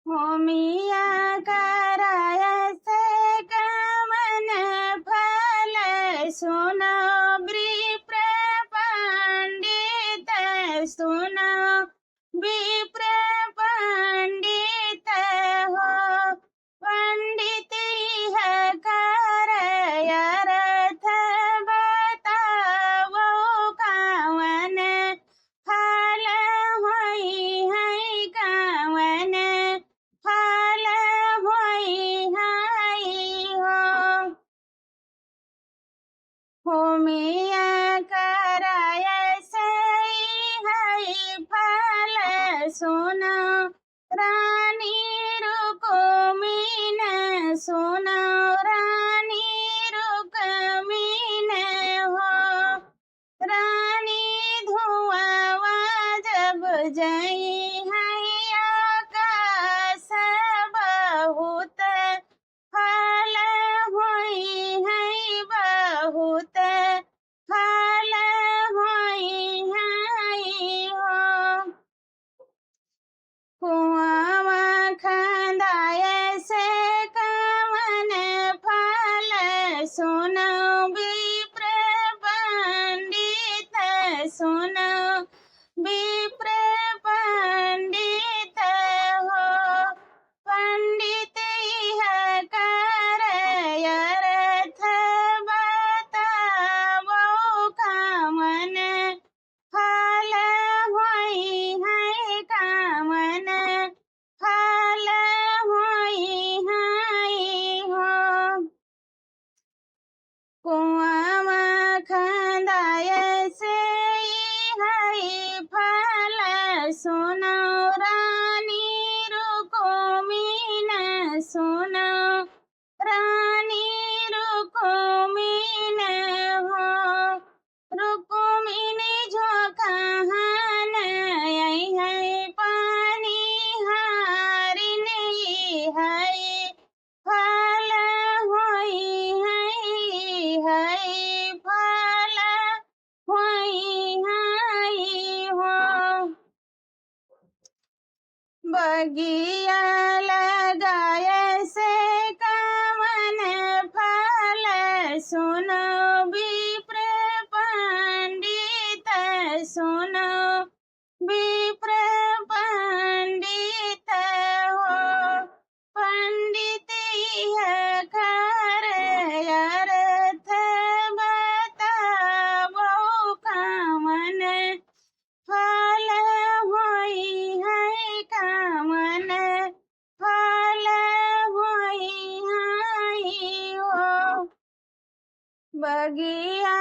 होमिया करायसे कमन फल सुनो विप्र पंडित सुनो विप्र पंडित हो पंडित यह करय अर्थ बतावो कवन फल होई है कवन फल होई है हो होमिया करायसे है फल सुनो रानी रुक्मिन सुनो रानी रुक्मिन हो रानी धुआवा जब जई है आकाश बहुत फल होई है बहुत फल होई है हो कुआवा खंदायसे कवन फल सुनो विप्र पंडित सुनो विप्र पंडित हो पंडित यह करय अर्थ बतावो कवन फल होई है कवन फल होई है हो कुआवा खंदायसे है फल सुनो रानी रुक्मिन सुनो रानी रुक्मिन हो रुक्मिन जो कहन यही है पानी हारिन है फल होई है फल होई है हो बगिया लगायसे कवन फल सुनो विप्र पंडित सुनो विप्र पंडित हो पंडित यह करय अर्थ बतावो कवन फल होई है कवन फल होई है हो बगिया